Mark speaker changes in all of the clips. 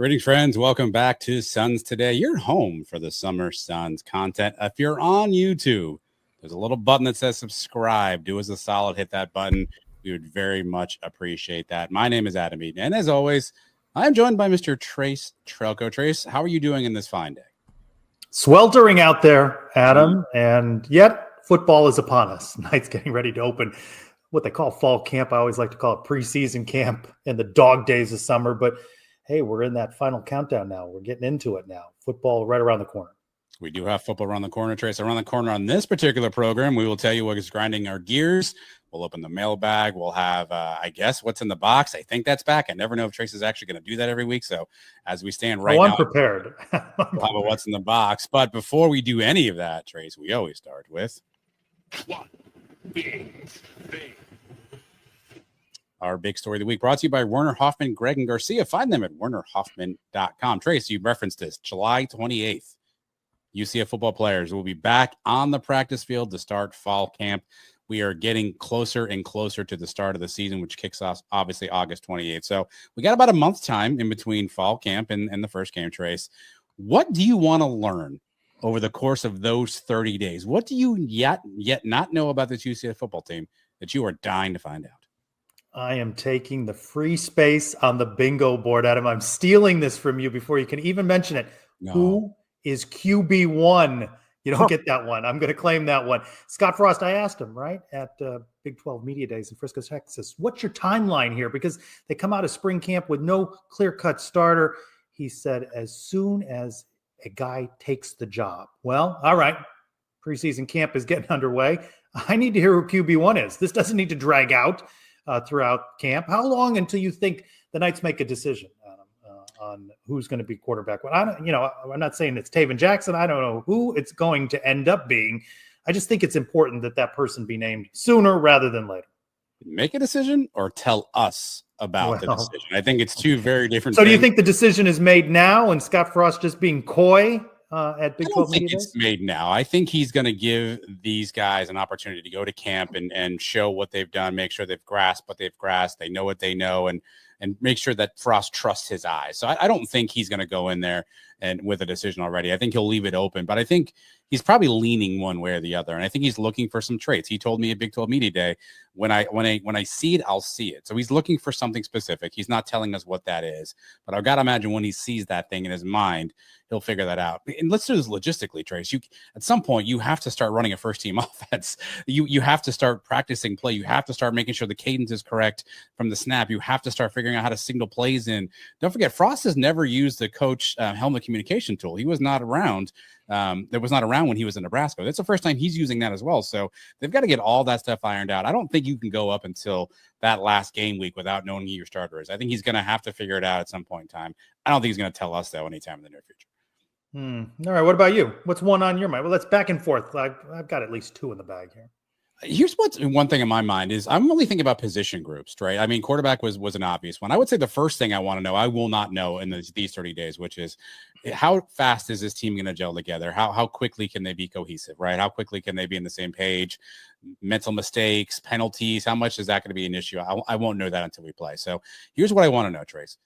Speaker 1: Greetings, friends. Welcome back to Suns Today. You're home for the Summer Suns content. If you're on YouTube, there's a little button that says subscribe. Do us a solid, hit that button. We would very much appreciate that. My name is Adam Eaton, and as always, I'm joined by Mr. Trace Trelko. Trace, how are you doing in this fine day?
Speaker 2: Sweltering out there, Adam, and yet football is upon us. Night's getting ready to open what they call fall camp. I always like to call it preseason camp and the dog days of summer, but hey, we're in that final countdown now. We're getting into it now. Football right around the corner.
Speaker 1: We do have football around the corner, Trace. Around the corner on this particular program, we will tell you what is grinding our gears. We'll open the mailbag. We'll have, I guess, what's in the box. I think that's back. I never know if Trace is actually going to do that every week. So as we stand right now,
Speaker 2: I'm prepared.
Speaker 1: We'll have a what's in the box. But before we do any of that, Trace, we always start with
Speaker 3: What big thing?
Speaker 1: Our big story of the week, brought to you by Werner Hoffman, Greg, and Garcia. Find them at wernerhoffman.com. Trace, you referenced this, July 28th. UCF football players will be back on the practice field to start fall camp. We are getting closer and closer to the start of the season, which kicks off, obviously, August 28th. So we got about a month's time in between fall camp and the first game, Trace. What do you want to learn over the course of those 30 days? What do you yet not know about this UCF football team that you are dying to find out?
Speaker 2: I am taking the free space on the bingo board, Adam. I'm stealing this from you before you can even mention it.
Speaker 1: No.
Speaker 2: Who is QB1? You don't get that one. I'm going to claim that one. Scott Frost, I asked him, right, at Big 12 Media Days in Frisco, Texas, what's your timeline here? Because they come out of spring camp with no clear-cut starter. He said, as soon as a guy takes the job. Well, all right. Preseason camp is getting underway. I need to hear who QB1 is. This doesn't need to drag out throughout camp. How long until you think the Knights make a decision on who's going to be quarterback? Well, I'm not saying it's Taven Jackson. I don't know who it's going to end up being. I just think it's important that that person be named sooner rather than later.
Speaker 1: Make a decision or tell us about the decision. I think it's two very different
Speaker 2: things. So do you
Speaker 1: things.
Speaker 2: think the decision is made now and Scott Frost just being coy at Big 12 Media Days?
Speaker 1: I don't think it's made now. I think he's going to give these guys an opportunity to go to camp and show what they've done, make sure they've grasped what they've grasped, they know what they know, and make sure that Frost trusts his eyes. So I don't think he's going to go in there and with a decision already. I think he'll leave it open, but I think he's probably leaning one way or the other. And I think he's looking for some traits. He told me at Big 12 Media Day, when I see it, I'll see it. So he's looking for something specific. He's not telling us what that is, but I've got to imagine when he sees that thing in his mind, he'll figure that out. And let's do this logistically, Trace. At some point, you have to start running a first-team offense. You have to start practicing play. You have to start making sure the cadence is correct from the snap. You have to start figuring out how to signal plays in. Don't forget, Frost has never used the coach helmet communication tool. He was not around. That was not around when he was in Nebraska. That's the first time he's using that as well. So they've got to get all that stuff ironed out. I don't think you can go up until that last game week without knowing who your starter is. I think he's going to have to figure it out at some point in time. I don't think he's going to tell us though anytime in the near future.
Speaker 2: All right. What about you? What's one on your mind? Well, let's back and forth. I've got at least two in the bag here.
Speaker 1: Here's what's one thing in my mind is I'm really thinking about position groups, right? I mean, quarterback was an obvious one. I would say the first thing I want to know, I will not know in these 30 days, which is how fast is this team going to gel together? How quickly can they be cohesive, right? How quickly can they be on the same page? Mental mistakes, penalties, how much is that going to be an issue? I won't know that until we play. So here's what I want to know, Trace.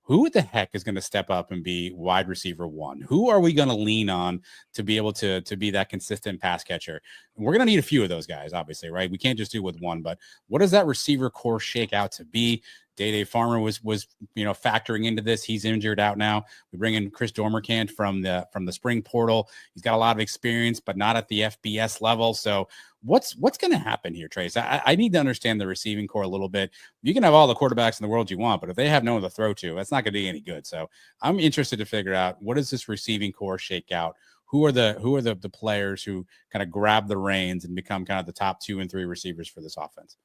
Speaker 1: Who the heck is going to step up and be wide receiver one? Who are we going to lean on to be able to be that consistent pass catcher? And we're going to need a few of those guys, obviously, right? We can't just do with one, but what does that receiver core shake out to be? Day Farmer was factoring into this. He's injured out now. We bring in Chris Dormercant from the spring portal. He's got a lot of experience, but not at the FBS level. So what's going to happen here, Trace? I need to understand the receiving core a little bit. You can have all the quarterbacks in the world you want, but if they have no one to throw to, that's not going to be any good. So I'm interested to figure out, what does this receiving core shake out? Who are the players who kind of grab the reins and become kind of the top 2 and 3 receivers for this offense?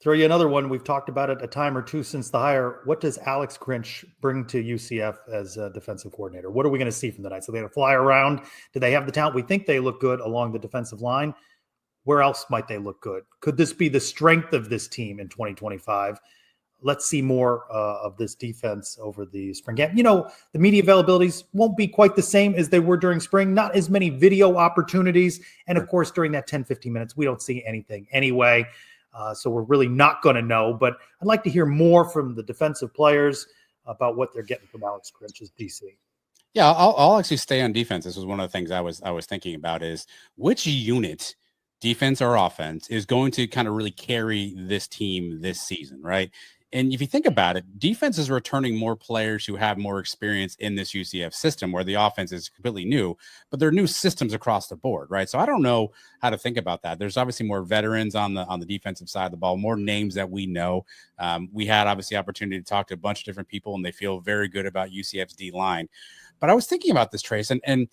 Speaker 2: Throw you another one. We've talked about it a time or two since the hire. What does Alex Grinch bring to UCF as a defensive coordinator? What are we going to see from the Knights? So they have to fly around. Do they have the talent? We think they look good along the defensive line. Where else might they look good? Could this be the strength of this team in 2025? Let's see more of this defense over the spring camp. The media availabilities won't be quite the same as they were during spring. Not as many video opportunities. And, of course, during that 10, 15 minutes, we don't see anything anyway. So we're really not going to know. But I'd like to hear more from the defensive players. about what they're getting from Alex Grinch as DC.
Speaker 1: Yeah, I'll actually stay on defense. This was one of the things I was thinking about is which unit, defense or offense, is going to kind of really carry this team this season, right? And if you think about it, defense is returning more players who have more experience in this UCF system, where the offense is completely new, but they're new systems across the board, right? So I don't know how to think about that. There's obviously more veterans on the defensive side of the ball, more names that we know. We had obviously opportunity to talk to a bunch of different people, and they feel very good about UCF's D line. But I was thinking about this, Trace, and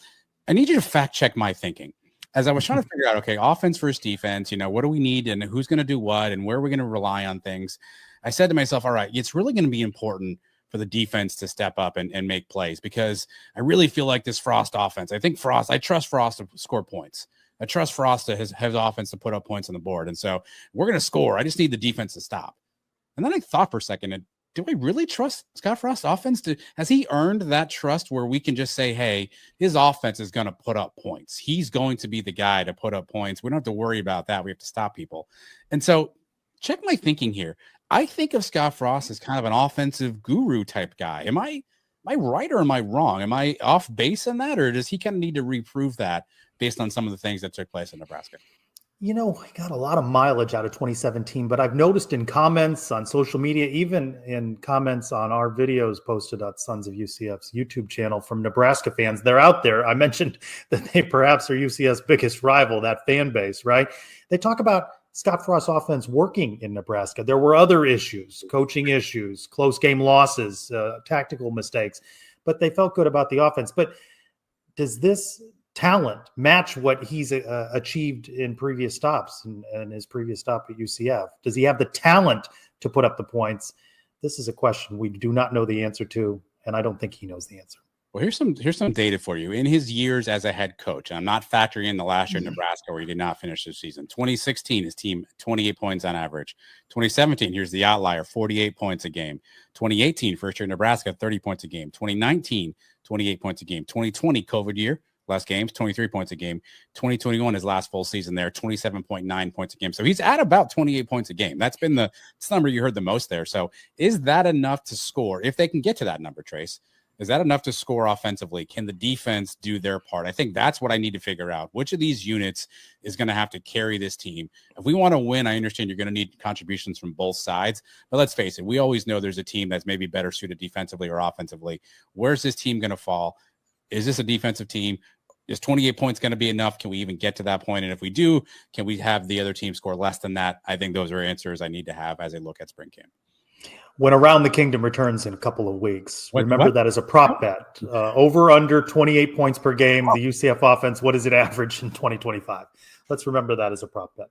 Speaker 1: I need you to fact check my thinking. As I was trying to figure out, okay, offense versus defense, what do we need and who's going to do what and where are we going to rely on things? I said to myself, all right, it's really going to be important for the defense to step up and make plays, because I really feel like this Frost offense, I trust Frost to score points. I trust Frost to his offense to put up points on the board. And so we're going to score. I just need the defense to stop. And then I thought for a second, do we really trust Scott Frost's offense? Has he earned that trust where we can just say, hey, his offense is going to put up points. He's going to be the guy to put up points. We don't have to worry about that. We have to stop people. And so check my thinking here. I think of Scott Frost as kind of an offensive guru type guy. Am I right or am I wrong? Am I off base in that, or does he kind of need to reprove that based on some of the things that took place in Nebraska?
Speaker 2: I got a lot of mileage out of 2017, but I've noticed in comments on social media, even in comments on our videos posted on Sons of UCF's YouTube channel from Nebraska fans, they're out there. I mentioned that they perhaps are UCF's biggest rival, that fan base, right? They talk about Scott Frost's offense working in Nebraska. There were other issues, coaching issues, close game losses, tactical mistakes, but they felt good about the offense. But does this talent match what he's achieved in previous stops and his previous stop at UCF? Does he have the talent to put up the points? This is a question we do not know the answer to, and I don't think he knows the answer.
Speaker 1: Well, here's some data for you. In his years as a head coach, I'm not factoring in the last year in Nebraska where he did not finish the season. 2016, his team 28 points on average. 2017, here's the outlier, 48 points a game. 2018, first year in Nebraska, 30 points a game. 2019, 28 points a game. 2020, COVID year, less games, 23 points a game. 2021, his last full season there, 27.9 points a game. So he's at about 28 points a game. That's been the number you heard the most there. So is that enough to score? If they can get to that number, Trace, is that enough to score offensively? Can the defense do their part? I think that's what I need to figure out. Which of these units is going to have to carry this team? If we want to win, I understand you're going to need contributions from both sides. But let's face it, we always know there's a team that's maybe better suited defensively or offensively. Where's this team going to fall? Is this a defensive team? Is 28 points going to be enough? Can we even get to that point? And if we do, can we have the other team score less than that? I think those are answers I need to have as I look at spring camp.
Speaker 2: When Around the Kingdom returns in a couple of weeks, remember that as a prop bet. Over under 28 points per game, the UCF offense, what does it average in 2025? Let's remember that as a prop bet.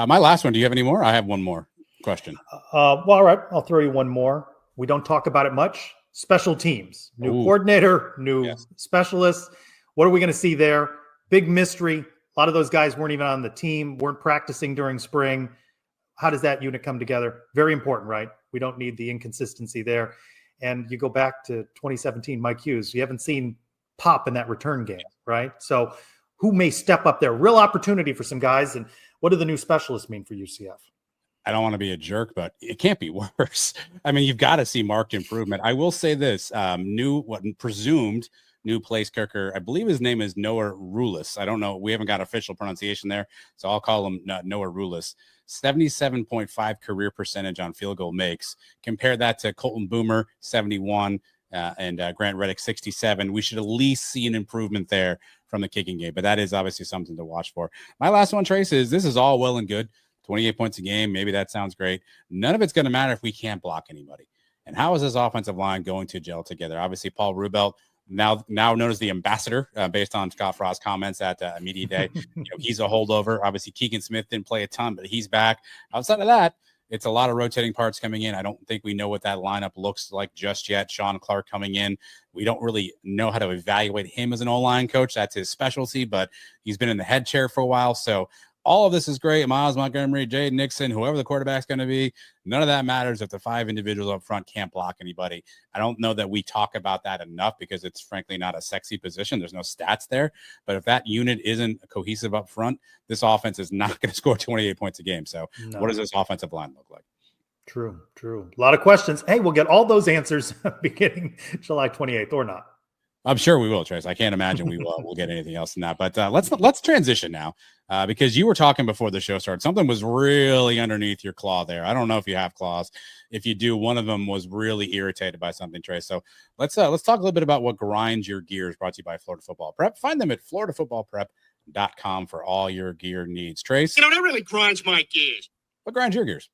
Speaker 1: My last one, do you have any more? I have one more question.
Speaker 2: Well, all right, I'll throw you one more. We don't talk about it much. Special teams, new coordinator, new specialists. What are we going to see there? Big mystery. A lot of those guys weren't even on the team, weren't practicing during spring. How does that unit come together? Very important, right? We don't need the inconsistency there. And you go back to 2017, Mike Hughes, you haven't seen pop in that return game, right? So who may step up there? Real opportunity for some guys. And what do the new specialists mean for UCF?
Speaker 1: I don't want to be a jerk, but it can't be worse. I mean, you've got to see marked improvement. I will say this, presumed new place kicker, I believe his name is Noah Rulis. I don't know. We haven't got official pronunciation there, so I'll call him Noah Rulis. 77.5 career percentage on field goal makes. Compare that to Colton Boomer, 71, and Grant Reddick, 67. We should at least see an improvement there from the kicking game, but that is obviously something to watch for. My last one, Trace, is this is all well and good. 28 points a game, maybe that sounds great. None of it's going to matter if we can't block anybody. And how is this offensive line going to gel together? Obviously, Paul Rubelt, now known as the ambassador, based on Scott Frost's comments at Media Day. He's a holdover. Obviously, Keegan Smith didn't play a ton, but he's back. Outside of that, it's a lot of rotating parts coming in. I don't think we know what that lineup looks like just yet. Sean Clark coming in. We don't really know how to evaluate him as an O-line coach. That's his specialty, but he's been in the head chair for a while. So all of this is great. Miles Montgomery, Jade Nixon, whoever the quarterback's going to be, none of that matters if the five individuals up front can't block anybody. I don't know that we talk about that enough because it's frankly not a sexy position. There's no stats there. But if that unit isn't cohesive up front, this offense is not going to score 28 points a game. So what does this offensive line look like?
Speaker 2: True. A lot of questions. Hey, we'll get all those answers beginning July 28th or not.
Speaker 1: I'm sure we will, Trace. I can't imagine we'll get anything else than that. But let's transition now, because you were talking before the show started. Something was really underneath your claw there. I don't know if you have claws. If you do, one of them was really irritated by something, Trace. So let's talk a little bit about what grinds your gears. Brought to you by Florida Football Prep. Find them at floridafootballprep.com for all your gear needs. Trace,
Speaker 3: That really grinds my gears.
Speaker 1: what grinds your gears?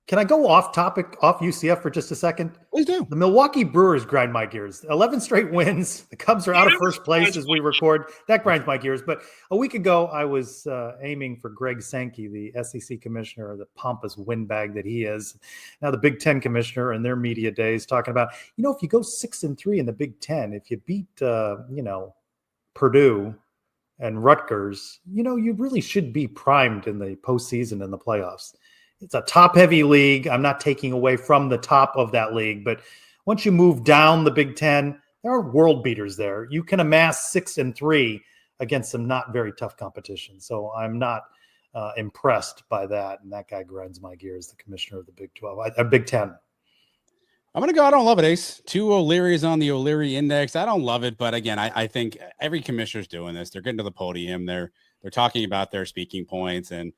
Speaker 2: Can I go off topic, off UCF for just a second?
Speaker 1: Please do.
Speaker 2: The Milwaukee Brewers grind my gears. 11 straight wins. The Cubs are out of first place as we record. That grinds my gears. But a week ago, I was aiming for Greg Sankey, the SEC commissioner, the pompous windbag that he is. Now the Big Ten commissioner in their media days talking about, if you go 6-3 in the Big Ten, if you beat, Purdue and Rutgers, you really should be primed in the postseason and the playoffs. It's a top-heavy league. I'm not taking away from the top of that league, but once you move down the Big Ten, there are world beaters there. You can amass 6-3 against some not very tough competition. So I'm not impressed by that, and that guy grinds my gears, the commissioner of the Big Ten.
Speaker 1: I'm going to go. I don't love it, Ace. 2 O'Leary's on the O'Leary index. I don't love it, but again, I think every commissioner's doing this. They're getting to the podium. They're talking about their speaking points, and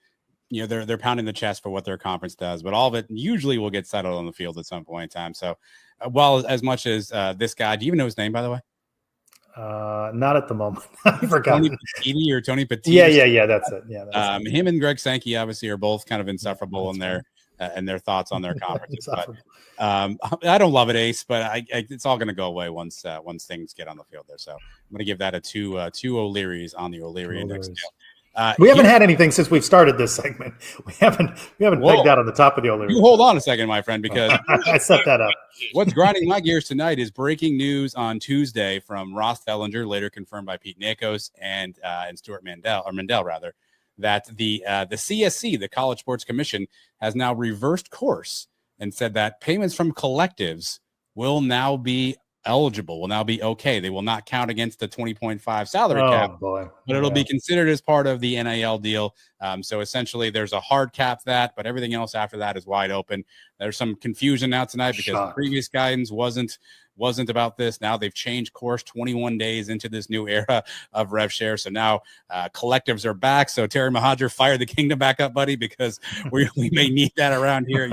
Speaker 1: they're pounding the chest for what their conference does, but all of it usually will get settled on the field at some point in time. So, as much as this guy, do you even know his name, by the way?
Speaker 2: Not at the moment. I forgot.
Speaker 1: Tony Petiti or Tony Petit?
Speaker 2: Yeah. That's it. Yeah. That's
Speaker 1: him and Greg Sankey obviously are both kind of insufferable in their thoughts on their conferences. But I don't love it, Ace, but it's all going to go away once things get on the field there. So I'm going to give that a 2 O'Leary's on the O'Leary index.
Speaker 2: We haven't had anything since we've started this segment. We haven't pegged out on the top of the O'Leary.
Speaker 1: You hold on a second, my friend, because
Speaker 2: I set that up.
Speaker 1: What's grinding my gears tonight is breaking news on Tuesday from Ross Dellinger, later confirmed by Pete Nakos and Stuart Mandel, that the CSC, the College Sports Commission, has now reversed course and said that payments from collectives will now be eligible, will now be okay. They will not count against the 20.5 salary cap, but it'll be considered as part of the NIL deal. So essentially there's a hard cap that, but everything else after that is wide open. There's some confusion now tonight because the previous guidance wasn't about this. Now they've changed course 21 days into this new era of rev share. So now collectives are back. So Terry Mahadra, fire the kingdom back up, buddy, because we may need that around here.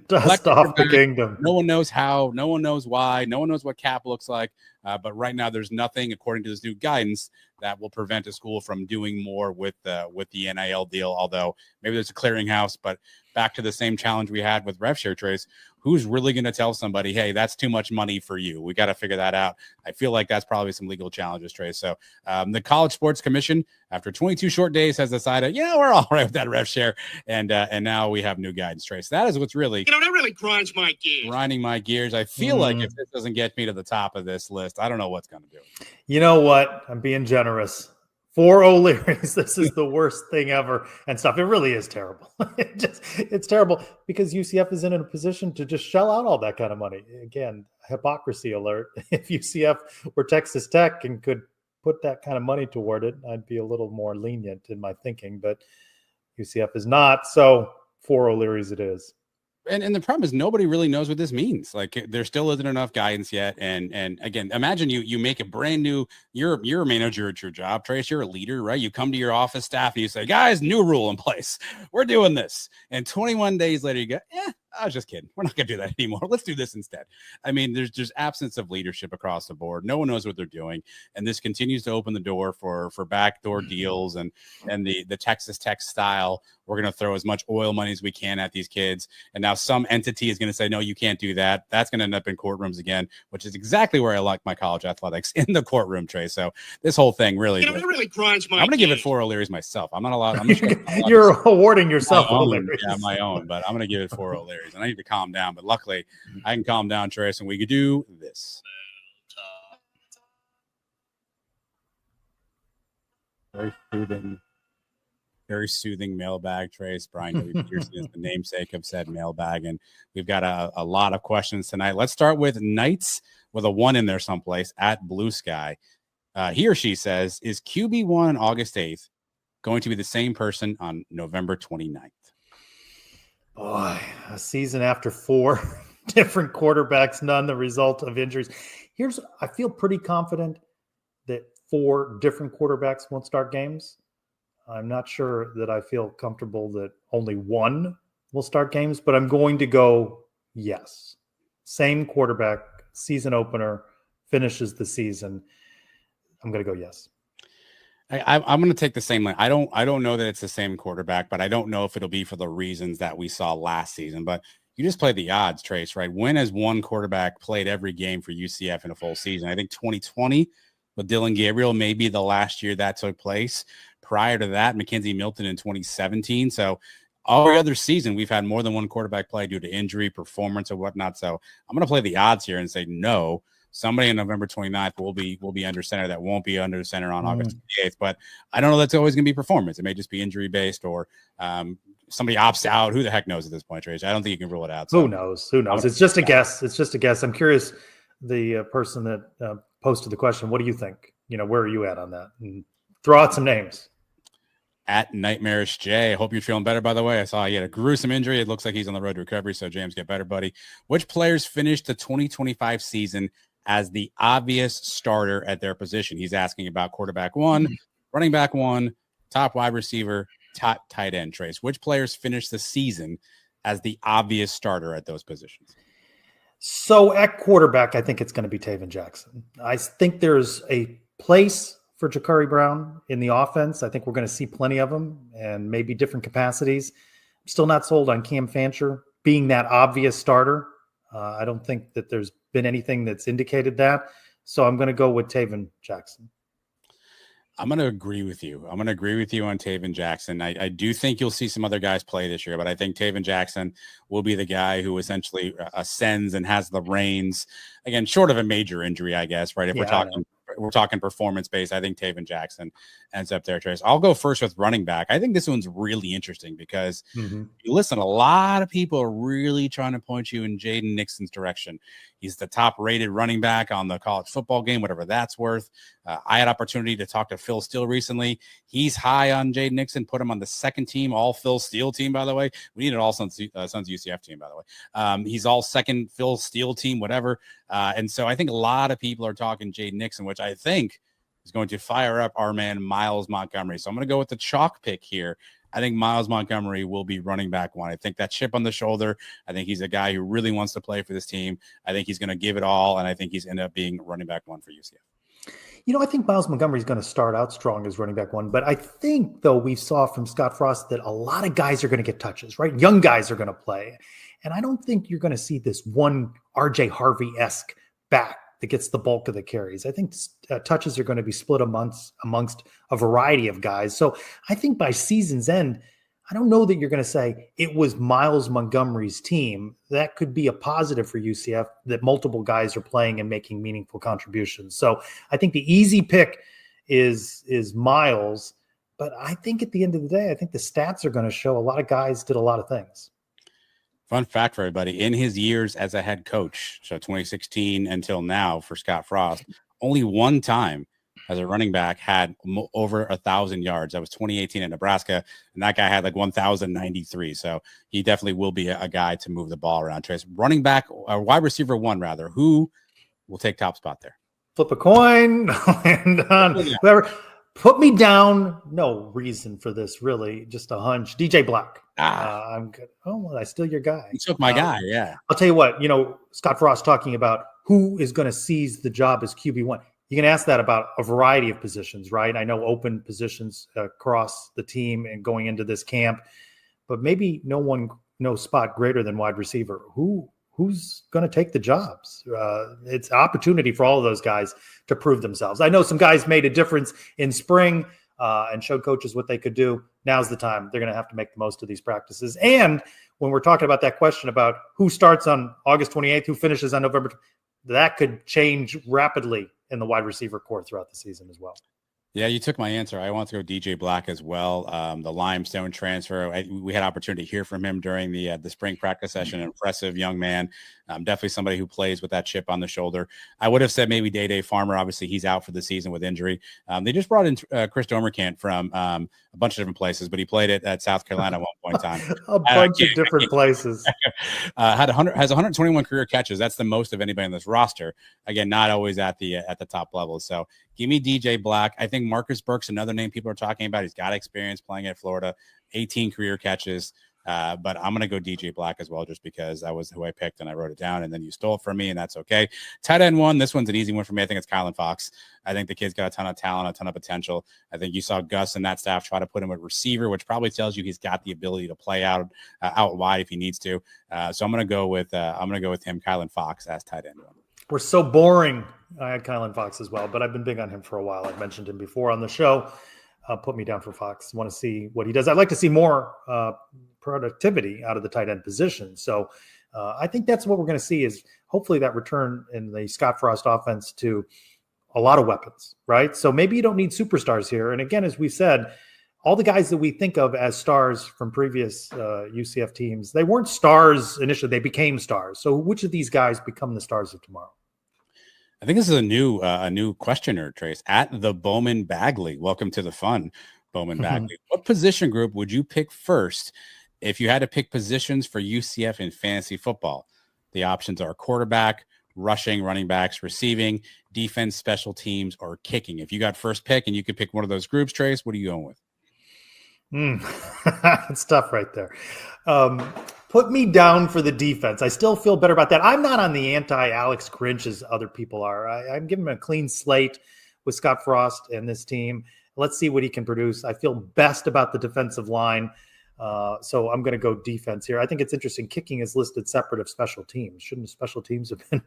Speaker 2: Dust off the kingdom.
Speaker 1: No one knows how, no one knows why, no one knows what cap looks like. But right now there's nothing, according to this new guidance, that will prevent a school from doing more with the NIL deal. Although maybe there's a clearinghouse, but back to the same challenge we had with rev share, Trace. Who's really going to tell somebody, hey, that's too much money for you? We got to figure that out. I feel like that's probably some legal challenges, Trace. So the College Sports Commission, after 22 short days, has decided, we're all right with that rev share. And now we have new guidance, Trace. That is what's really,
Speaker 3: that really grinds my gears.
Speaker 1: Grinding my gears. I feel like if this doesn't get me to the top of this list, I don't know what's going to do it.
Speaker 2: You know what? I'm being generous. 4 O'Leary's, this is the worst thing ever and stuff. It really is terrible. It's terrible because UCF is in a position to just shell out all that kind of money. Again, hypocrisy alert. If UCF were Texas Tech and could put that kind of money toward it, I'd be a little more lenient in my thinking, but UCF is not. So 4 O'Leary's it is.
Speaker 1: And the problem is nobody really knows what this means. Like there still isn't enough guidance yet. And again, imagine you make a brand new, you're a manager at your job, Trace, you're a leader, right? You come to your office staff and you say, guys, new rule in place. We're doing this. And 21 days later, you go, I was just kidding. We're not going to do that anymore. Let's do this instead. I mean, there's just absence of leadership across the board. No one knows what they're doing. And this continues to open the door for backdoor deals and the Texas Tech style. We're going to throw as much oil money as we can at these kids. And now some entity is going to say, no, you can't do that. That's going to end up in courtrooms again, which is exactly where I like my college athletics, in the courtroom, Trey. So this whole thing really,
Speaker 3: it really grinds my
Speaker 1: I'm going to give it 4 O'Leary's myself. I'm not allowed.
Speaker 2: You're awarding yourself
Speaker 1: O'Leary's. Yeah, my own, but I'm going to give it 4 O'Leary's. And I need to calm down, but luckily I can calm down, Trace, and we could do this. Very soothing mailbag, Trace. Brian W. Peterson is the namesake of said mailbag, and we've got a lot of questions tonight. Let's start with Knights with a 1 in there someplace at Blue Sky. He or she says, is QB1 on August 8th going to be the same person on November 29th?
Speaker 2: Boy, a season after 4 different quarterbacks, none the result of injuries. I feel pretty confident that 4 different quarterbacks won't start games. I'm not sure that I feel comfortable that only one will start games, but I'm going to go yes. Same quarterback, season opener, finishes the season. I'm going to go yes.
Speaker 1: I'm going to take the same line. I don't know that it's the same quarterback, but I don't know if it'll be for the reasons that we saw last season. But you just play the odds, Trace, right? When has one quarterback played every game for UCF in a full season? I think 2020 with Dylan Gabriel may be the last year that took place. Prior to that, Mackenzie Milton in 2017. So every other season, we've had more than one quarterback play due to injury, performance, or whatnot. So I'm going to play the odds here and say no. Somebody on November 29th will be under center that won't be under center on August 28th. But I don't know that's always going to be performance. It may just be injury based or somebody opts out. Who the heck knows at this point, Trace? I don't think you can rule it out.
Speaker 2: So. Who knows? It's just a guess. It's just a guess. I'm curious, the person that posted the question, what do you think? Where are you at on that? And throw out some names.
Speaker 1: At Nightmarish Jay. Hope you're feeling better, by the way. I saw he had a gruesome injury. It looks like he's on the road to recovery. So, James, get better, buddy. Which players finished the 2025 season as the obvious starter at their position? He's asking about quarterback 1, running back 1, top wide receiver, top tight end. Trace, which players finished the season as the obvious starter at those positions?
Speaker 2: So at quarterback, I think it's going to be Taven Jackson. I think there's a place for Ja'Carri Brown in the offense. I think we're going to see plenty of them and maybe different capacities. I'm still not sold on Cam Fancher being that obvious starter. I don't think that there's been anything that's indicated that. So I'm going to go with Taven Jackson.
Speaker 1: I'm going to agree with you. I'm going to agree with you on Taven Jackson. I do think you'll see some other guys play this year, but I think Taven Jackson will be the guy who essentially ascends and has the reins. Again, short of a major injury, I guess, right? If we're talking performance based, I think Taven Jackson ends up there, Trace. I'll go first with running back. I think this one's really interesting because you listen, a lot of people are really trying to point you in Jaden Nixon's direction. He's the top rated running back on the college football game, whatever that's worth. I had opportunity to talk to Phil Steele recently. He's high on Jaden Nixon, put him on the second team, all Phil Steele team, by the way. We need an all Sons UCF team, by the way. He's all second Phil Steele team, whatever. And so I think a lot of people are talking Jaden Nixon, which I think is going to fire up our man Miles Montgomery. So I'm going to go with the chalk pick here. I think Miles Montgomery will be running back 1. I think that chip on the shoulder, I think he's a guy who really wants to play for this team. I think he's going to give it all, and I think he's ended up being running back 1 for UCF.
Speaker 2: I think Miles Montgomery is going to start out strong as running back 1, but I think, though, we saw from Scott Frost that a lot of guys are going to get touches, right? Young guys are going to play. And I don't think you're going to see this one RJ Harvey-esque back that gets the bulk of the carries. I think touches are going to be split amongst a variety of guys. So I think by season's end, I don't know that you're going to say it was Miles Montgomery's team. That could be a positive for UCF that multiple guys are playing and making meaningful contributions. So I think the easy pick is Miles. But I think at the end of the day, I think the stats are going to show a lot of guys did a lot of things.
Speaker 1: Fun fact for everybody, in his years as a head coach, so 2016 until now for Scott Frost, only one time as a running back had over 1,000 yards. That was 2018 in Nebraska, and that guy had like 1,093. So he definitely will be a guy to move the ball around. Trace, running back, or wide receiver 1 rather, who will take top spot there?
Speaker 2: Flip a coin, and whoever. Put me down. No reason for this, really. Just a hunch. DJ Black. I'm good. Oh, well, I steal your guy.
Speaker 1: You took my guy, yeah.
Speaker 2: I'll tell you what, Scott Frost talking about who is going to seize the job as QB1. You can ask that about a variety of positions, right? I know open positions across the team and going into this camp, but maybe no spot greater than wide receiver. Who's going to take the jobs? It's opportunity for all of those guys to prove themselves. I know some guys made a difference in spring and showed coaches what they could do. Now's the time. They're going to have to make the most of these practices. And when we're talking about that question about who starts on August 28th, who finishes on November, that could change rapidly in the wide receiver core throughout the season as well.
Speaker 1: Yeah, you took my answer. I want to go DJ Black as well. The Limestone transfer. We had opportunity to hear from him during the spring practice session. An impressive young man. Definitely somebody who plays with that chip on the shoulder. I would have said maybe Day Farmer. Obviously, he's out for the season with injury. They just brought in Chris Domerkant from a bunch of different places, but he played it at South Carolina at one point in time.
Speaker 2: A bunch of different places.
Speaker 1: Has 121 career catches. That's the most of anybody on this roster. Again, not always at the top level. So give me DJ Black. I think Marcus Burke's another name people are talking about. He's got experience playing at Florida, 18 career catches. But I'm going to go DJ Black as well, just because that was who I picked and I wrote it down, and then you stole it from me, and that's okay. Tight end one. This one's an easy one for me. I think it's Kylan Fox. I think the kid's got a ton of talent, a ton of potential. I think you saw Gus and that staff try to put him at receiver, which probably tells you he's got the ability to play out wide if he needs to. So I'm going to go with him, Kylan Fox, as tight end one.
Speaker 2: We're so boring. I had Kylan Fox as well, but I've been big on him for a while. I've mentioned him before on the show. Put me down for Fox. Want to see what he does. I'd like to see more productivity out of the tight end position. So I think that's what we're going to see, is hopefully that return in the Scott Frost offense to a lot of weapons, right? So maybe you don't need superstars here. And again, as we said, all the guys that we think of as stars from previous UCF teams, they weren't stars initially. They became stars. So which of these guys become the stars of tomorrow?
Speaker 1: I think this is a new questioner, Trace, at the Bowman Bagley. Welcome to the fun, Bowman Bagley. What position group would you pick first if you had to pick positions for UCF in fantasy football? The options are quarterback, rushing, running backs, receiving, defense, special teams, or kicking. If you got first pick and you could pick one of those groups, Trace, what are you going with?
Speaker 2: It's tough right there. Put me down for the defense. I still feel better about that. I'm not on the anti-Alex Grinch as other people are. I'm giving him a clean slate with Scott Frost and this team. Let's see what he can produce. I feel best about the defensive line. So I'm going to go defense here. I think it's interesting. Kicking is listed separate of special teams. Shouldn't special teams have been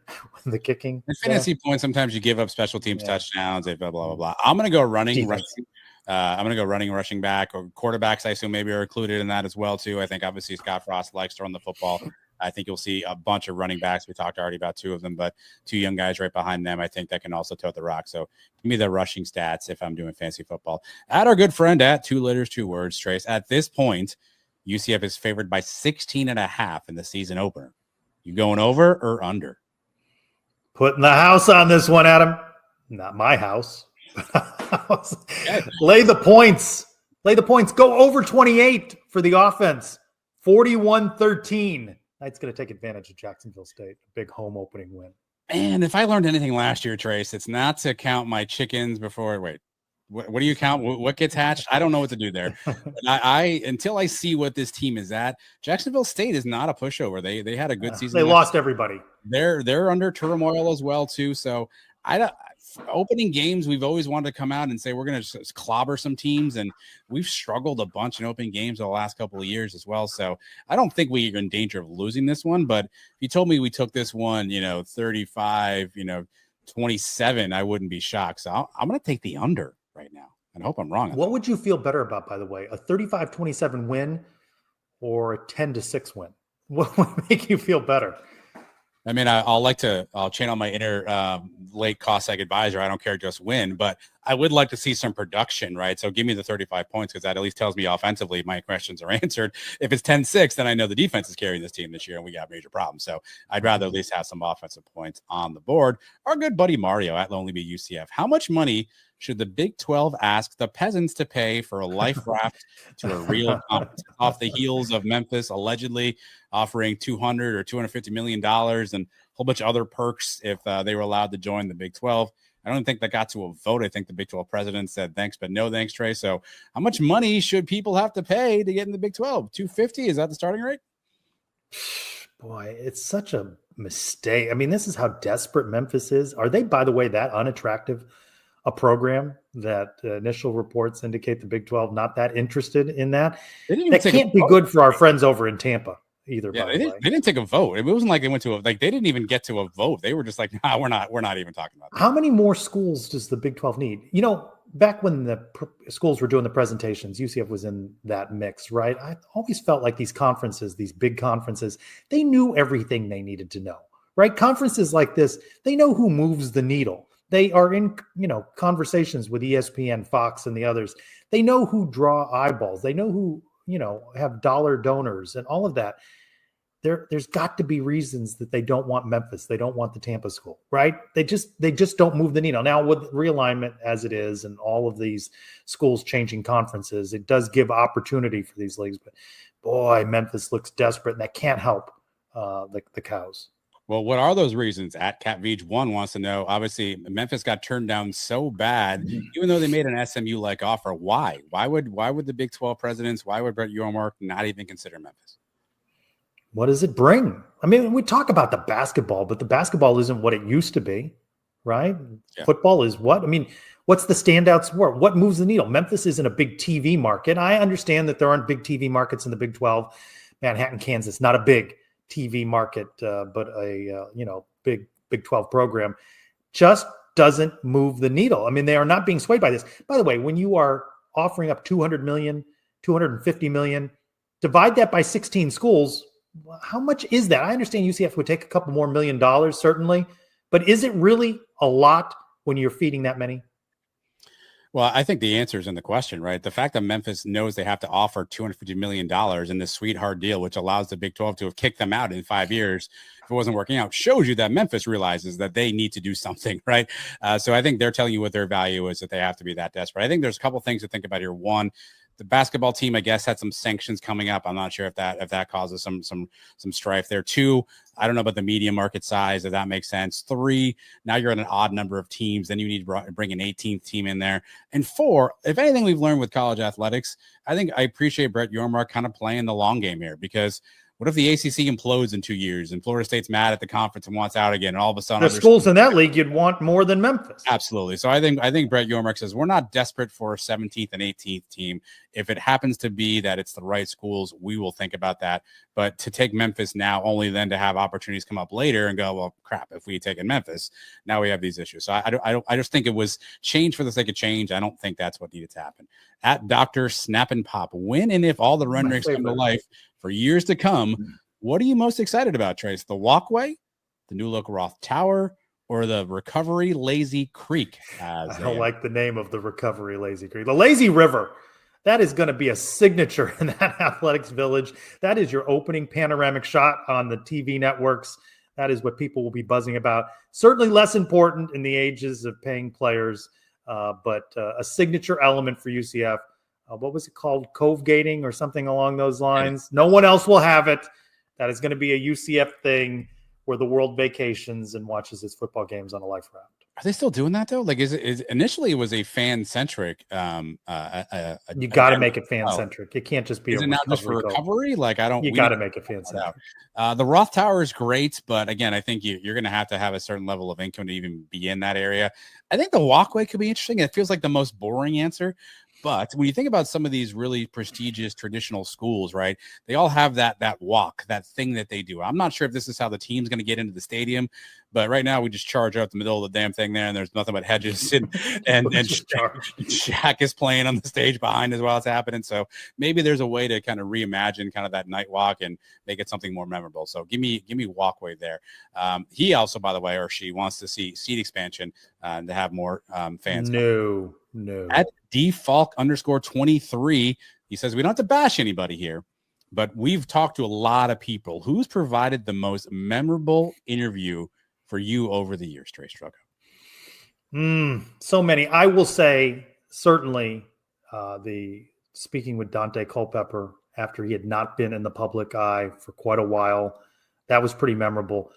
Speaker 2: the kicking?
Speaker 1: In fantasy points, sometimes you give up special teams touchdowns, blah, blah, blah, blah. I'm going to go running, rushing back, or quarterbacks. I assume maybe are included in that as well, too. I think obviously Scott Frost likes to run the football. I think you'll see a bunch of running backs. We talked already about two of them, but two young guys right behind them, I think that can also tote the rock. So give me the rushing stats if I'm doing fantasy football. At our good friend at 2 letters, 2 words, Trace. At this point, UCF is favored by 16.5 in the season opener. You going over or under?
Speaker 2: Putting the house on this one, Adam. Not my house. Lay the points. Go over 28 for the offense. 41-13. That's going to take advantage of Jacksonville State. Big home opening win.
Speaker 1: Man, if I learned anything last year, Trace, it's not to count my chickens before. Wait, what do you count? What gets hatched? I don't know what to do there. I until I see what this team is at. Jacksonville State is not a pushover. They had a good season.
Speaker 2: They lost everybody.
Speaker 1: They're under turmoil as well too. So opening games, we've always wanted to come out and say we're going to clobber some teams, and we've struggled a bunch in opening games the last couple of years as well. So I don't think we're in danger of losing this one. But if you told me we took this one, 35, 27, I wouldn't be shocked. So I'm going to take the under right now, and I hope I'm wrong.
Speaker 2: What would you feel better about, by the way, a 35-27 win or a 10-6 win? What would make you feel better?
Speaker 1: I mean, I'll channel my inner late Cossack advisor. I don't care, just win, but I would like to see some production, right? So give me the 35 points, because that at least tells me offensively my questions are answered. If it's 10-6, then I know the defense is carrying this team this year and we got major problems. So I'd rather at least have some offensive points on the board. Our good buddy Mario at Lonely Bee UCF. How much money should the Big 12 ask the peasants to pay for a life raft to a real conference? Off the heels of Memphis allegedly offering $200 or $250 million and a whole bunch of other perks if they were allowed to join the Big 12. I don't think that got to a vote. I think the Big 12 president said thanks, but no thanks, Trey. So how much money should people have to pay to get in the Big 12? $250? Is that the starting rate?
Speaker 2: Boy, it's such a mistake. I mean, this is how desperate Memphis is. Are they, by the way, that unattractive a program that initial reports indicate the Big 12 not that interested in that? That can't be good for our friends over in Tampa either.
Speaker 1: Yeah, they didn't take a vote. It wasn't like they went to they didn't even get to a vote. They were just like, nah, we're not even talking about that.
Speaker 2: How many more schools does the Big 12 need? Back when the schools were doing the presentations, UCF was in that mix, right? I always felt like these conferences, these big conferences, they knew everything they needed to know, right? Conferences like this, they know who moves the needle. They are in, conversations with ESPN, Fox, and the others. They know who draw eyeballs. They know who, have dollar donors and all of that. there's got to be reasons that they don't want Memphis. They don't want the Tampa school, right? They just don't move the needle. Now with realignment as it is and all of these schools changing conferences, it does give opportunity for these leagues. But boy, Memphis looks desperate, and that can't help the Cows.
Speaker 1: Well, what are those reasons? At CatVeege1 wants to know. Obviously, Memphis got turned down so bad, even though they made an SMU-like offer. Why? Why would the Big 12 presidents? Why would Brett Yormark not even consider Memphis?
Speaker 2: What does it bring? I mean, we talk about the basketball, but the basketball isn't what it used to be, right? Yeah. Football is what? I mean, what's the standout sport? What moves the needle? Memphis isn't a big TV market. I understand that there aren't big TV markets in the Big 12. Manhattan, Kansas, not a big TV market, but a big 12 program. Just doesn't move the needle. I mean, they are not being swayed by this. By the way, when you are offering up $200 million, $250 million, divide that by 16 schools. How much is that? I understand UCF would take a couple more $1 million, certainly, but is it really a lot when you're feeding that many?
Speaker 1: Well, I think the answer is in the question, right? The fact that Memphis knows they have to offer $250 million in this sweetheart deal, which allows the Big 12 to have kicked them out in 5 years if it wasn't working out, shows you that Memphis realizes that they need to do something, right? So I think they're telling you what their value is, that they have to be that desperate. I think there's a couple things to think about here. One, the basketball team, I guess, had some sanctions coming up. I'm not sure if that causes some strife there. Two, I don't know about the media market size, if that makes sense. Three, now you're at an odd number of teams. Then you need to bring an 18th team in there. And four, if anything we've learned with college athletics, I think I appreciate Brett Yormark kind of playing the long game here, because what if the ACC implodes in 2 years and Florida State's mad at the conference and wants out again, and all of a sudden
Speaker 2: the schools in that league you'd want more than Memphis?
Speaker 1: Absolutely. So I think Brett Yormark says we're not desperate for a 17th and 18th team. If it happens to be that it's the right schools, we will think about that. But to take Memphis now, only then to have opportunities come up later and go, well, crap, if we take in Memphis, now we have these issues. So I just think it was change for the sake of change. I don't think that's what needed to happen. At Dr. Snap and Pop, when and if all the renderings come to life for years to come, what are you most excited about, Trace? The walkway, the new look Roth Tower, or the Recovery Lazy Creek?
Speaker 2: I don't like the name of the Recovery Lazy Creek. The Lazy River. That is going to be a signature in that athletics village. That is your opening panoramic shot on the TV networks. That is what people will be buzzing about. Certainly less important in the ages of paying players, but a signature element for UCF. What was it called? Cove gating or something along those lines. No one else will have it. That is going to be a UCF thing where the world vacations and watches its football games on a life raft.
Speaker 1: Are they still doing that though? Like, is initially it was a fan centric.
Speaker 2: You got to make it fan centric. It can't just be.
Speaker 1: Is it not just for recovery? Like, I don't.
Speaker 2: You got to make it fan centric.
Speaker 1: The Roth Tower is great, but again, I think you're going to have a certain level of income to even be in that area. I think the walkway could be interesting. It feels like the most boring answer. But when you think about some of these really prestigious traditional schools, right, they all have that walk, that thing that they do. I'm not sure if this is how the team's going to get into the stadium, but right now we just charge out the middle of the damn thing there, and there's nothing but hedges, and Shaq is playing on the stage behind as well as happening. So maybe there's a way to kind of reimagine kind of that night walk and make it something more memorable. So give me walkway there. He also, by the way, or she wants to see seat expansion to have more fans.
Speaker 2: No.
Speaker 1: At DFalk_23, he says, we don't have to bash anybody here, but we've talked to a lot of people. Who's provided the most memorable interview for you over the years, Trace Struggo?
Speaker 2: So many. I will say, certainly, the speaking with Dante Culpepper after he had not been in the public eye for quite a while, that was pretty memorable.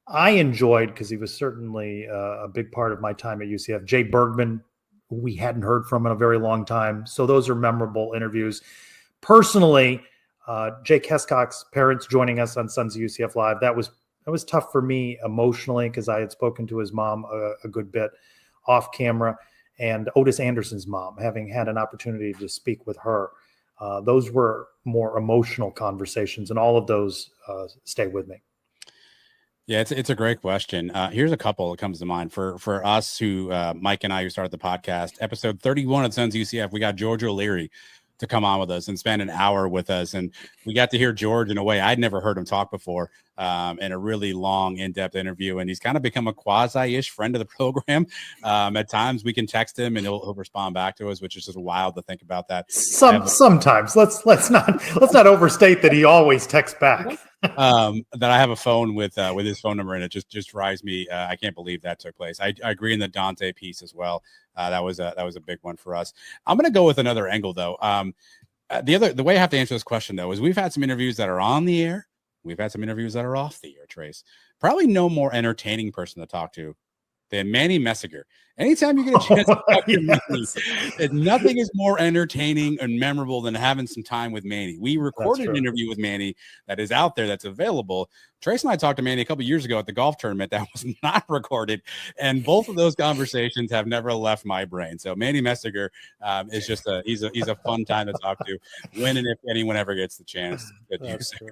Speaker 2: I enjoyed, because he was certainly a big part of my time at UCF, Jay Bergman, who we hadn't heard from in a very long time. So those are memorable interviews. Personally, Jake Hescock's parents joining us on Sons of UCF Live, that was tough for me emotionally, because I had spoken to his mom a good bit off camera, and Otis Anderson's mom, having had an opportunity to speak with her. Those were more emotional conversations, and all of those stay with me.
Speaker 1: Yeah, it's a great question. Here's a couple that comes to mind for us who Mike and I who started the podcast. Episode 31 of Sons UCF, we got George O'Leary to come on with us and spend an hour with us, and we got to hear George in a way I'd never heard him talk before. and a really long, in-depth interview. And he's kind of become a quasi-ish friend of the program. At times we can text him and he'll respond back to us, which is just wild to think about that.
Speaker 2: Sometimes let's not overstate that he always texts back.
Speaker 1: That I have a phone with his phone number in it just drives me. I can't believe that took place. I agree in the Dante piece as well. That was a big one for us. I'm going to go with another angle though. The way I have to answer this question though is we've had some interviews that are on the air. We've had some interviews that are off the air, Trace. Probably no more entertaining person to talk to than Manny Messinger. Anytime you get a chance to talk to Manny, nothing is more entertaining and memorable than having some time with Manny. We recorded an interview with Manny that is out there, that's available. Trace and I talked to Manny a couple years ago at the golf tournament that was not recorded, and both of those conversations have never left my brain. So Manny Messinger is just he's a fun time to talk to when and if anyone ever gets the chance.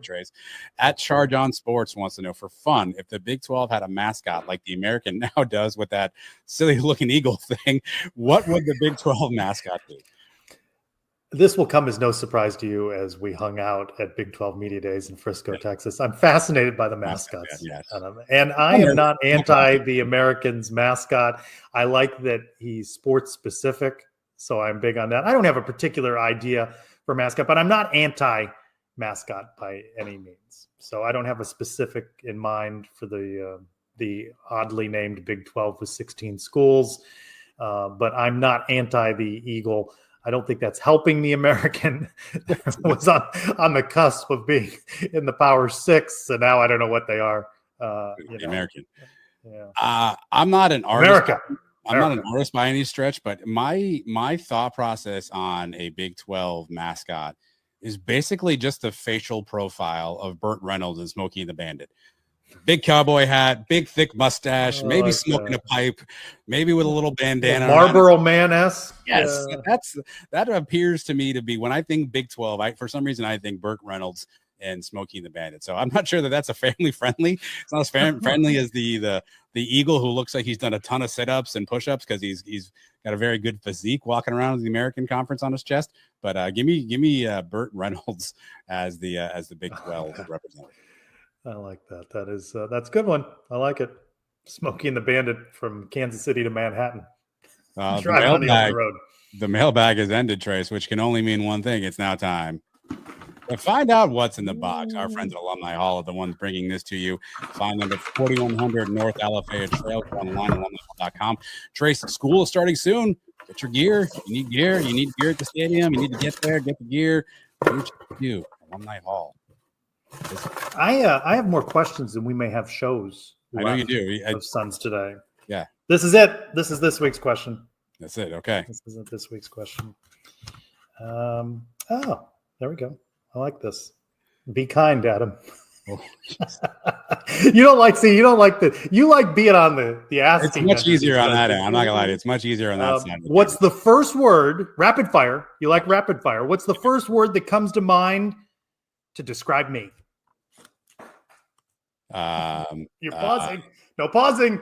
Speaker 1: Trace at Charge On Sports wants to know, for fun, if the Big 12 had a mascot like the American now does with that silly looking eagle thing, what would the Big 12 mascot be?
Speaker 2: This will come as no surprise to you as we hung out at Big 12 Media Days in Frisco, Texas. I'm fascinated by the mascots.
Speaker 1: Yes.
Speaker 2: And I am not anti the Americans mascot. I like that he's sports specific, so I'm big on that. I don't have a particular idea for mascot, but I'm not anti mascot by any means. So I don't have a specific in mind for the oddly named Big 12 with 16 schools, but I'm not anti the Eagle. I don't think that's helping the American. Was on the cusp of being in the Power Six, so now I don't know what they are.
Speaker 1: American.
Speaker 2: Yeah.
Speaker 1: I'm not an artist. I'm not an
Speaker 2: America.
Speaker 1: artist by any stretch, but my thought process on a Big 12 mascot is basically just the facial profile of Burt Reynolds and Smokey and the Bandit. Big cowboy hat, big thick mustache, maybe smoking a pipe, maybe with a little bandana.
Speaker 2: Marlboro Man-esque.
Speaker 1: Yes, that appears to me to be, when I think Big 12, for some reason I think Burt Reynolds and Smokey and the Bandit. So I'm not sure that that's a family friendly. It's not as friendly as the Eagle, who looks like he's done a ton of sit-ups and push-ups because he's got a very good physique walking around the American Conference on his chest. But give me Burt Reynolds as the Big 12 representative.
Speaker 2: I like that. That's a good one. I like it. Smokey and the Bandit from Kansas City to Manhattan. Driving on the open road.
Speaker 1: The mailbag has ended, Trace, which can only mean one thing. It's now time to find out what's in the box. Our friends at Alumni Hall are the ones bringing this to you. Find them at 4100 North Alafaya Trail, online at alumnihall.com. Trace, school is starting soon. Get your gear. You need gear. You need gear at the stadium. You need to get there, get the gear. Do what you do. Alumni Hall.
Speaker 2: I have more questions than we may have shows.
Speaker 1: I know you do.
Speaker 2: Of Suns today.
Speaker 1: Yeah.
Speaker 2: This is it. This is this week's question.
Speaker 1: That's it. Okay.
Speaker 2: This isn't this week's question. There we go. I like this. Be kind, Adam.
Speaker 1: Oh,
Speaker 2: you like being on the asking.
Speaker 1: It's much easier on that end. I'm not gonna lie to you. It's much easier on that side.
Speaker 2: What's the first word? Rapid fire. You like rapid fire. What's the first word that comes to mind to describe me? You're pausing. No pausing.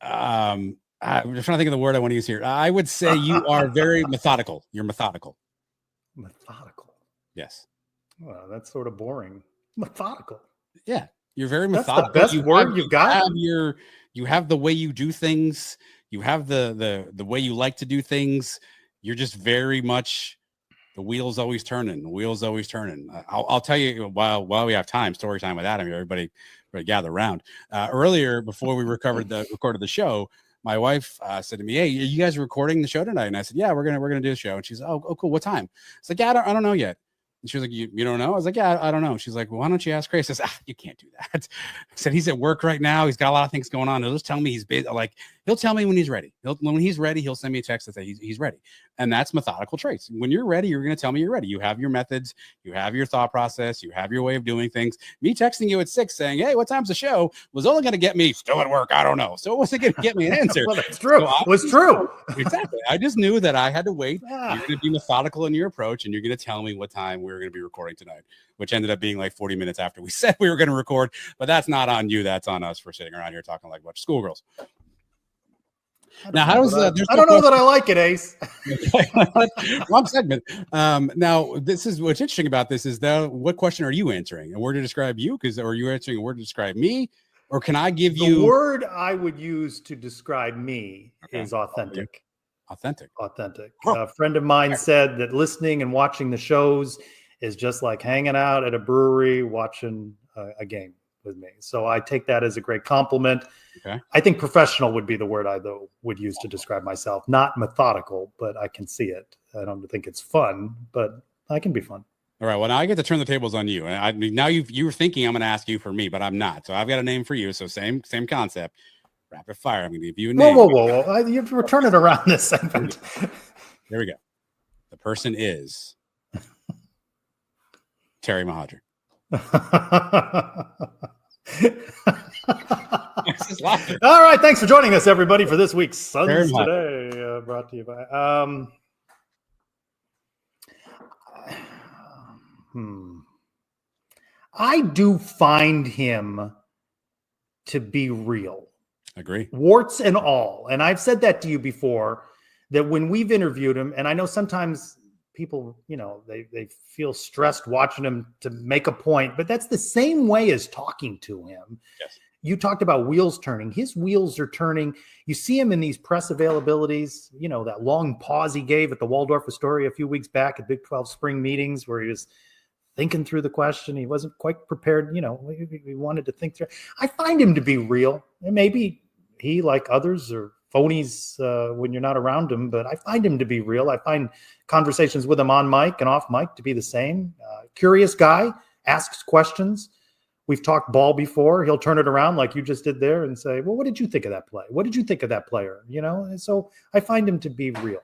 Speaker 1: I'm just trying to think of the word I want to use here. I would say you are very methodical. You're methodical.
Speaker 2: Methodical.
Speaker 1: Yes.
Speaker 2: Well, that's sort of boring. Methodical.
Speaker 1: Yeah, you're very methodical.
Speaker 2: That's the best word you've got.
Speaker 1: You have the way you do things. You have the way you like to do things. You're just very much. The wheel's always turning. The wheel's always turning. I'll tell you while we have time, story time with Adam. Everybody gather around. Earlier, before we recorded the show, my wife said to me, "Hey, are you guys recording the show tonight?" And I said, "Yeah, we're gonna do the show." And she's, "Oh, cool. What time?" It's like, "Yeah, I don't know yet." And she was like, you don't know? I was like, "Yeah, I don't know." She's like, "Well, why don't you ask Chris?" I said, "You can't do that." I said, "He's at work right now. He's got a lot of things going on. He'll just tell me he's busy. Like, he'll tell me when he's ready. When he's ready, he'll send me a text and say he's ready." And that's methodical traits. When you're ready, you're going to tell me you're ready. You have your methods. You have your thought process. You have your way of doing things. Me texting you at 6 saying, "Hey, what time's the show?" was only going to get me still at work. I don't know. So it wasn't going to get me an answer.
Speaker 2: Well, that's true. So it was true.
Speaker 1: Exactly. I just knew that I had to wait. Yeah. You're going to be methodical in your approach, and you're going to tell me what time we were going to be recording tonight, which ended up being like 40 minutes after we said we were going to record. But that's not on you. That's on us for sitting around here talking like a bunch of schoolgirls. Now, how does
Speaker 2: I don't know that I like it, Ace.
Speaker 1: wrong segment. Now, this is what's interesting about this is what question are you answering? A word to describe you? Or are you answering a word to describe me? Or can I give you
Speaker 2: the word I would use to describe me is authentic.
Speaker 1: Authentic.
Speaker 2: A friend of mine said that listening and watching the shows is just like hanging out at a brewery watching a game with me. So I take that as a great compliment.
Speaker 1: Okay.
Speaker 2: I think professional would be the word I would use to describe myself. Not methodical, but I can see it. I don't think it's fun, but I can be fun.
Speaker 1: All right. Well, now I get to turn the tables on you. And now you were thinking I'm going to ask you for me, but I'm not. So I've got a name for you. So same concept. Rapid fire. I'm going to give you a name.
Speaker 2: Whoa. You have to turn it around this segment.
Speaker 1: There we go. The person is Terry Mahadra.
Speaker 2: All right. Thanks for joining us, everybody, for this week's Suns Today, brought to you by. I do find him to be real.
Speaker 1: Agree.
Speaker 2: Warts and all. And I've said that to you before, that when we've interviewed him, and I know sometimes people, they feel stressed watching him to make a point, but that's the same way as talking to him.
Speaker 1: Yes.
Speaker 2: You talked about wheels turning. His wheels are turning. You see him in these press availabilities, that long pause he gave at the Waldorf Astoria a few weeks back at Big 12 spring meetings where he was thinking through the question. He wasn't quite prepared. He wanted to think through. I find him to be real. And maybe he, like others, are phonies when you're not around him, but I find him to be real. I find conversations with him on mic and off mic to be the same. Curious guy, asks questions. We've talked ball before. He'll turn it around like you just did there and say, well, what did you think of that play? What did you think of that player? And so I find him to be real.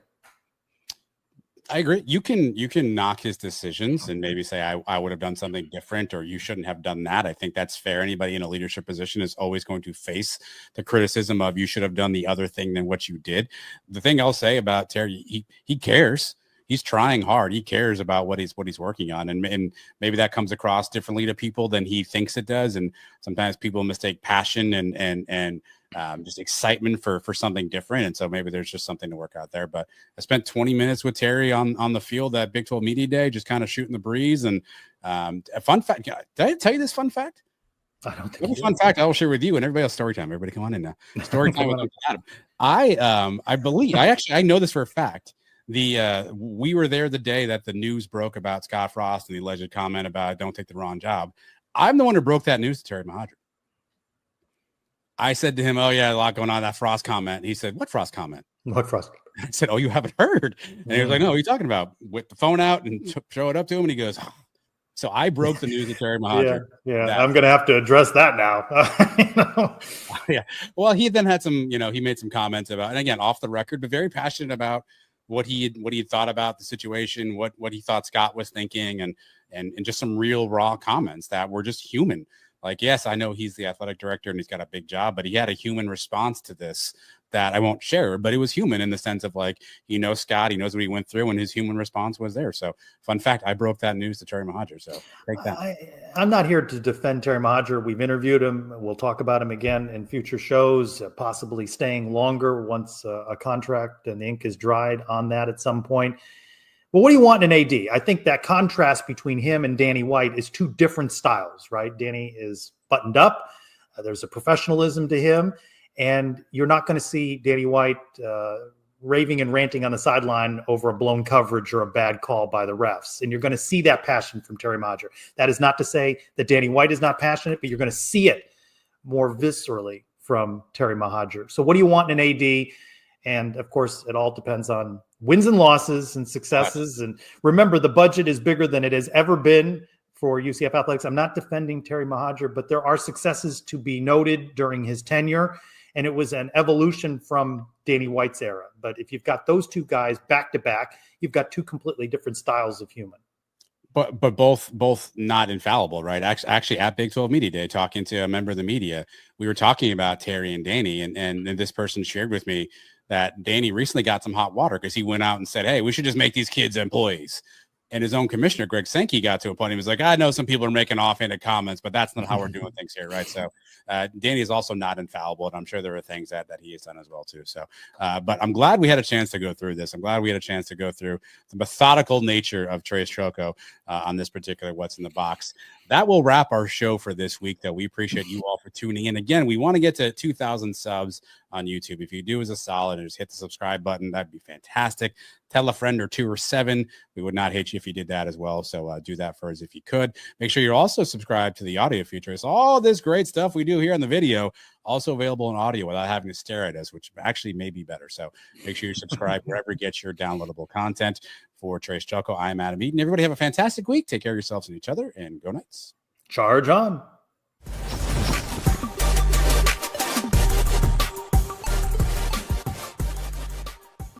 Speaker 1: I agree. You can knock his decisions and maybe say, I would have done something different, or you shouldn't have done that. I think that's fair. Anybody in a leadership position is always going to face the criticism of you should have done the other thing than what you did. The thing I'll say about Terry, he cares. He's trying hard. He cares about what he's working on. And maybe that comes across differently to people than he thinks it does. And sometimes people mistake passion and just excitement for something different. And so maybe there's just something to work out there. But I spent 20 minutes with Terry on the field at Big 12 Media Day, just kind of shooting the breeze. And a fun fact. Did I tell you this fun fact?
Speaker 2: I don't think
Speaker 1: a fun fact I will share with you and everybody else. Story time. Everybody come on in now. Story time with Adam. I believe I know this for a fact. We were there the day that the news broke about Scott Frost and the alleged comment about don't take the wrong job. I'm the one who broke that news to Terry Mahadra. I said to him, oh yeah, a lot going on, that Frost comment. He said, what Frost comment?
Speaker 2: What Frost?
Speaker 1: I said, oh, you haven't heard. And he was like, no, what are you talking about? With the phone out and show it up to him. And he goes, oh. So I broke the news to Terry Mahadra.
Speaker 2: Yeah. I'm going to have to address that now.
Speaker 1: Yeah. Well, he then had some, he made some comments about, and again, off the record, but very passionate about what he had thought about the situation, what he thought Scott was thinking, and just some real raw comments that were just human. Like, yes, I know he's the athletic director and he's got a big job, but he had a human response to this that I won't share, but it was human in the sense of like, Scott, he knows what he went through and his human response was there. So fun fact, I broke that news to Terry Mahadra. So take that.
Speaker 2: I'm not here to defend Terry Mahadra. We've interviewed him. We'll talk about him again in future shows, possibly staying longer once a contract and the ink is dried on that at some point. Well, what do you want in an AD? I think that contrast between him and Danny White is two different styles, right? Danny is buttoned up. There's a professionalism to him. And you're not going to see Danny White raving and ranting on the sideline over a blown coverage or a bad call by the refs. And you're going to see that passion from Terry Mahadra. That is not to say that Danny White is not passionate, but you're going to see it more viscerally from Terry Mahadra. So what do you want in an AD? And of course, it all depends on wins and losses and successes. And remember, the budget is bigger than it has ever been for UCF Athletics. I'm not defending Terry Mahadra, but there are successes to be noted during his tenure. And it was an evolution from Danny White's era. But if you've got those two guys back to back, you've got two completely different styles of human.
Speaker 1: But both not infallible, right? Actually, at Big 12 Media Day, talking to a member of the media, we were talking about Terry and Danny, and this person shared with me that Danny recently got some hot water because he went out and said, hey, we should just make these kids employees. and his own commissioner, Greg Sankey, got to a point. He was like, I know some people are making offhanded comments, but that's not how we're doing things here, right? So Danny is also not infallible, and I'm sure there are things that he has done as well too. So, but I'm glad we had a chance to go through this. I'm glad we had a chance to go through the methodical nature of Tres Choco on this particular What's in the Box. That will wrap our show for this week, though. We appreciate you all for tuning in. Again, we want to get to 2,000 subs on YouTube. If you do us a solid and just hit the subscribe button, that'd be fantastic. Tell a friend or 2 or 7. We would not hate you if you did that as well. So do that for us if you could. Make sure you're also subscribed to the audio feature. It's all this great stuff we do here on the video, also available in audio without having to stare at us, which actually may be better. So make sure you subscribe wherever you get your downloadable content. For Tres Choco, I'm Adam Eaton. Everybody have a fantastic week. Take care of yourselves and each other, and go Knights.
Speaker 2: Charge on.